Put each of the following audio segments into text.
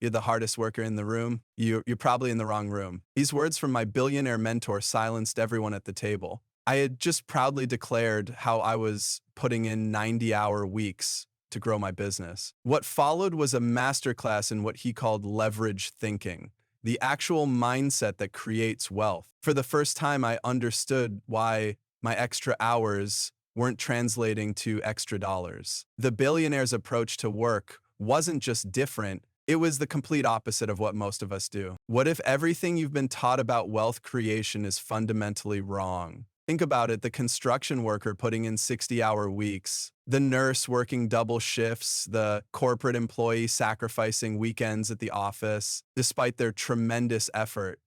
You're the hardest worker in the room. You're probably in the wrong room. These words from my billionaire mentor silenced everyone at the table. I had just proudly declared how I was putting in 90-hour weeks to grow my business. What followed was a masterclass in what he called leverage thinking, the actual mindset that creates wealth. For the first time, I understood why my extra hours weren't translating to extra dollars. The billionaire's approach to work wasn't just different, it was the complete opposite of what most of us do. What if everything you've been taught about wealth creation is fundamentally wrong? Think about it, the construction worker putting in 60-hour weeks, the nurse working double shifts, the corporate employee sacrificing weekends at the office, despite their tremendous effort.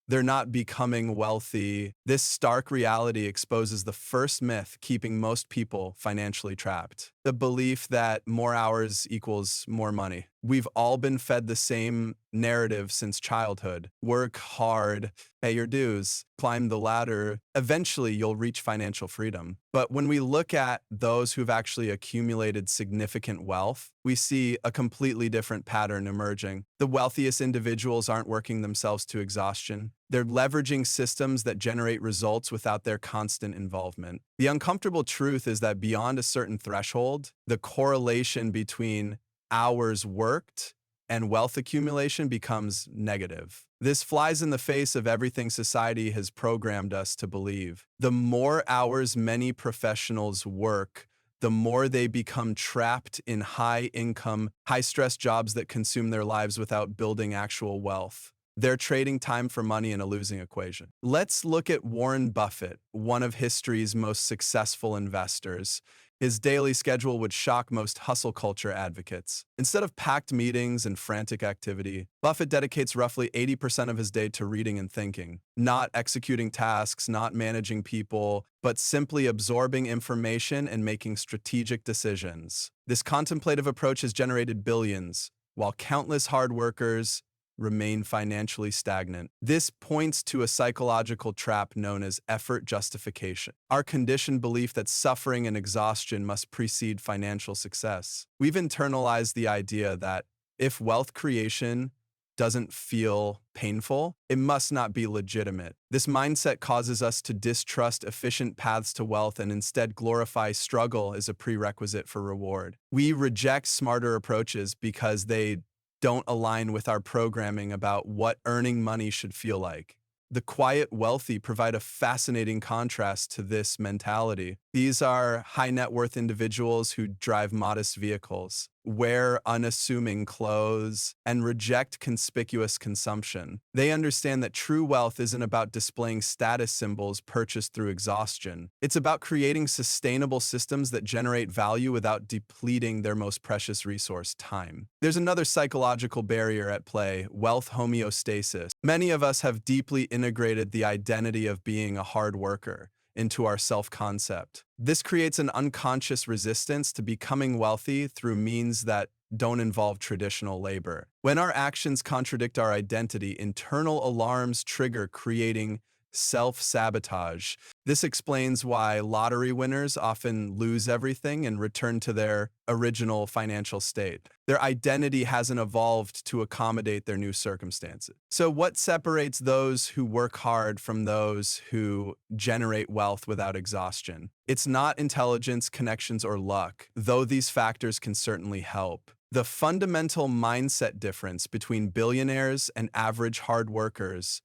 They're not becoming wealthy. This stark reality exposes the first myth keeping most people financially trapped: the belief that more hours equals more money. We've all been fed the same narrative since childhood. Work hard, pay your dues, climb the ladder. Eventually, you'll reach financial freedom. But when we look at those who've actually accumulated significant wealth, we see a completely different pattern emerging. The wealthiest individuals aren't working themselves to exhaustion. They're leveraging systems that generate results without their constant involvement. The uncomfortable truth is that beyond a certain threshold, the correlation between hours worked and wealth accumulation becomes negative. This flies in the face of everything society has programmed us to believe. The more hours many professionals work, the more they become trapped in high-income, high-stress jobs that consume their lives without building actual wealth. They're trading time for money in a losing equation. Let's look at Warren Buffett, one of history's most successful investors. His daily schedule would shock most hustle culture advocates. Instead of packed meetings and frantic activity, Buffett dedicates roughly 80% of his day to reading and thinking, not executing tasks, not managing people, but simply absorbing information and making strategic decisions. This contemplative approach has generated billions, while countless hard workers remain financially stagnant. This points to a psychological trap known as effort justification, our conditioned belief that suffering and exhaustion must precede financial success. We've internalized the idea that if wealth creation doesn't feel painful, it must not be legitimate. This mindset causes us to distrust efficient paths to wealth and instead glorify struggle as a prerequisite for reward. We reject smarter approaches because they don't align with our programming about what earning money should feel like. The quiet wealthy provide a fascinating contrast to this mentality. These are high net worth individuals who drive modest vehicles, wear unassuming clothes, and reject conspicuous consumption. They understand that true wealth isn't about displaying status symbols purchased through exhaustion. It's about creating sustainable systems that generate value without depleting their most precious resource, time. There's another psychological barrier at play: wealth homeostasis. Many of us have deeply integrated the identity of being a hard worker into our self-concept. This creates an unconscious resistance to becoming wealthy through means that don't involve traditional labor. When our actions contradict our identity, internal alarms trigger, creating self-sabotage. This explains why lottery winners often lose everything and return to their original financial state. Their identity hasn't evolved to accommodate their new circumstances. So what separates those who work hard from those who generate wealth without exhaustion? It's not intelligence, connections, or luck, though these factors can certainly help. The fundamental mindset difference between billionaires and average hard workers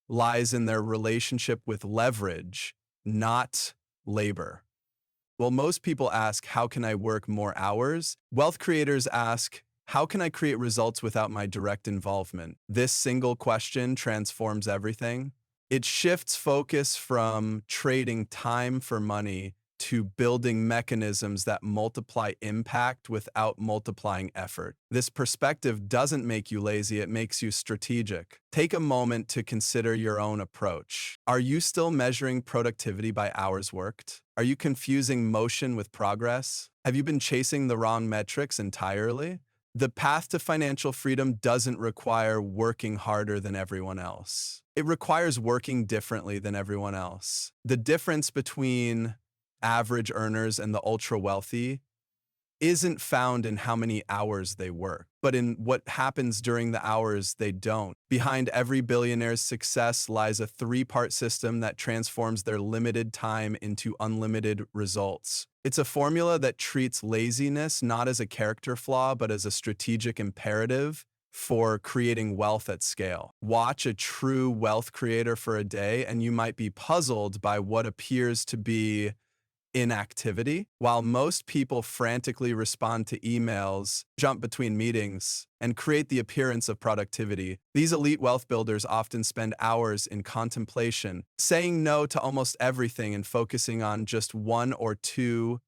lies in their relationship with leverage, not labor. While most people ask, how can I work more hours? Wealth creators ask, how can I create results without my direct involvement? This single question transforms everything. It shifts focus from trading time for money to building mechanisms that multiply impact without multiplying effort. This perspective doesn't make you lazy, it makes you strategic. Take a moment to consider your own approach. Are you still measuring productivity by hours worked? Are you confusing motion with progress? Have you been chasing the wrong metrics entirely? The path to financial freedom doesn't require working harder than everyone else. It requires working differently than everyone else. The difference between average earners and the ultra wealthy isn't found in how many hours they work, but in what happens during the hours they don't. Behind every billionaire's success lies a three-part system that transforms their limited time into unlimited results. It's a formula that treats laziness not as a character flaw, but as a strategic imperative for creating wealth at scale. Watch a true wealth creator for a day, and you might be puzzled by what appears to be inactivity. While most people frantically respond to emails, jump between meetings, and create the appearance of productivity, these elite wealth builders often spend hours in contemplation, saying no to almost everything and focusing on just one or two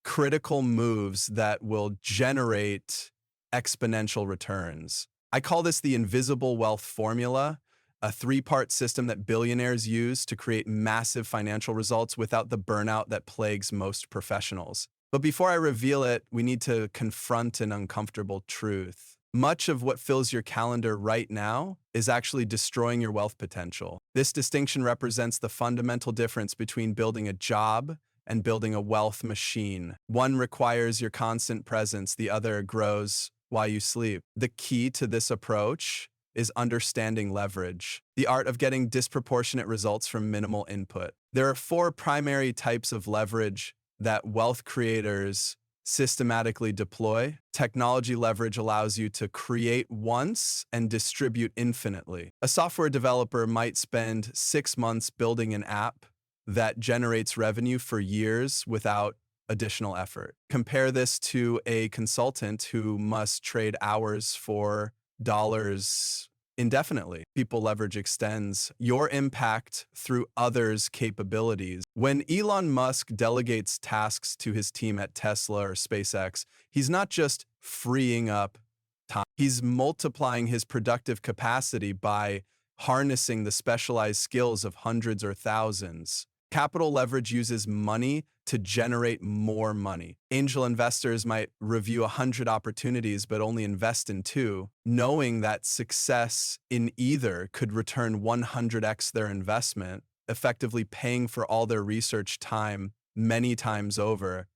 critical moves that will generate exponential returns. I call this the invisible wealth formula, a three-part system that billionaires use to create massive financial results without the burnout that plagues most professionals. But before I reveal it, we need to confront an uncomfortable truth. Much of what fills your calendar right now is actually destroying your wealth potential. This distinction represents the fundamental difference between building a job and building a wealth machine. One requires your constant presence, the other grows while you sleep. The key to this approach is understanding leverage, the art of getting disproportionate results from minimal input. There are four primary types of leverage that wealth creators systematically deploy. Technology leverage allows you to create once and distribute infinitely. A software developer might spend 6 months building an app that generates revenue for years without additional effort. Compare this to a consultant who must trade hours for dollars indefinitely. People leverage extends your impact through others' capabilities. When Elon Musk delegates tasks to his team at Tesla or SpaceX, he's not just freeing up time, he's multiplying his productive capacity by harnessing the specialized skills of hundreds or thousands. Capital leverage uses money to generate more money. Angel investors might review 100 opportunities but only invest in 2, knowing that success in either could return 100x their investment, effectively paying for all their research time many times over.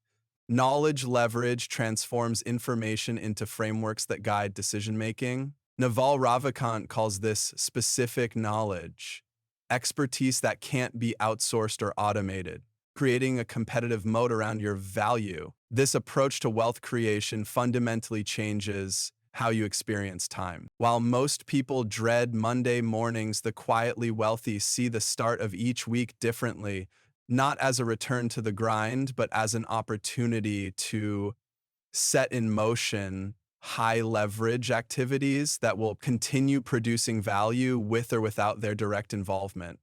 Knowledge leverage transforms information into frameworks that guide decision-making. Naval Ravikant calls this specific knowledge, expertise that can't be outsourced or automated, creating a competitive moat around your value. This approach to wealth creation fundamentally changes how you experience time. While most people dread Monday mornings, the quietly wealthy see the start of each week differently, not as a return to the grind, but as an opportunity to set in motion high leverage activities that will continue producing value with or without their direct involvement.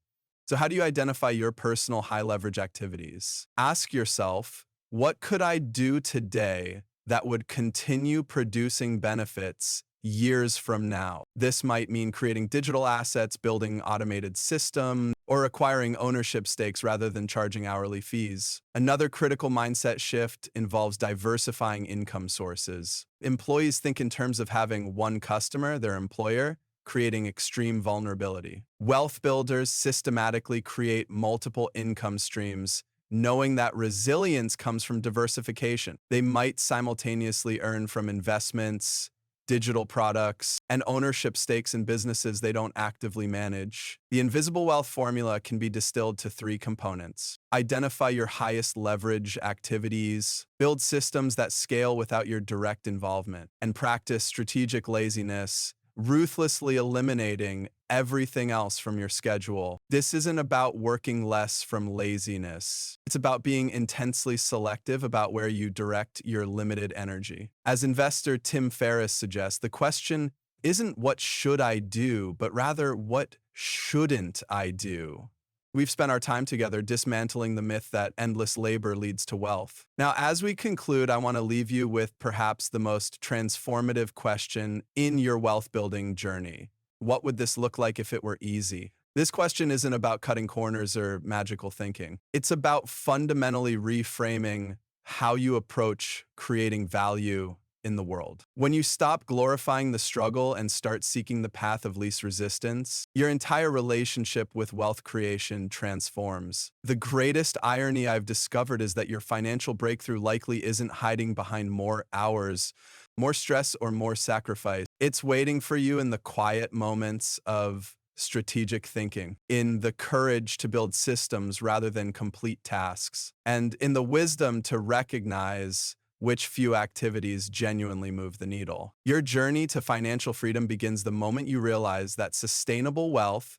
So how do you identify your personal high leverage activities? Ask yourself, what could I do today that would continue producing benefits years from now? This might mean creating digital assets, building automated systems, or acquiring ownership stakes rather than charging hourly fees. Another critical mindset shift involves diversifying income sources. Employees think in terms of having one customer, their employer, creating extreme vulnerability. Wealth builders systematically create multiple income streams, knowing that resilience comes from diversification. They might simultaneously earn from investments, digital products, and ownership stakes in businesses they don't actively manage. The invisible wealth formula can be distilled to 3 components. Identify your highest leverage activities, build systems that scale without your direct involvement, and practice strategic laziness, ruthlessly eliminating everything else from your schedule. This isn't about working less from laziness. It's about being intensely selective about where you direct your limited energy. As investor Tim Ferriss suggests, the question isn't what should I do, but rather what shouldn't I do? We've spent our time together dismantling the myth that endless labor leads to wealth. Now, as we conclude, I want to leave you with perhaps the most transformative question in your wealth building journey. What would this look like if it were easy? This question isn't about cutting corners or magical thinking. It's about fundamentally reframing how you approach creating value in the world. When you stop glorifying the struggle and start seeking the path of least resistance, your entire relationship with wealth creation transforms. The greatest irony I've discovered is that your financial breakthrough likely isn't hiding behind more hours, more stress, or more sacrifice. It's waiting for you in the quiet moments of strategic thinking, in the courage to build systems rather than complete tasks, and in the wisdom to recognize which few activities genuinely move the needle. Your journey to financial freedom begins the moment you realize that sustainable wealth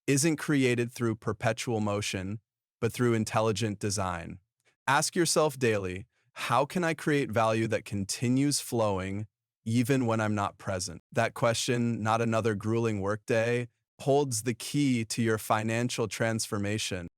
isn't created through perpetual motion, but through intelligent design. Ask yourself daily, how can I create value that continues flowing even when I'm not present? That question, not another grueling workday, holds the key to your financial transformation.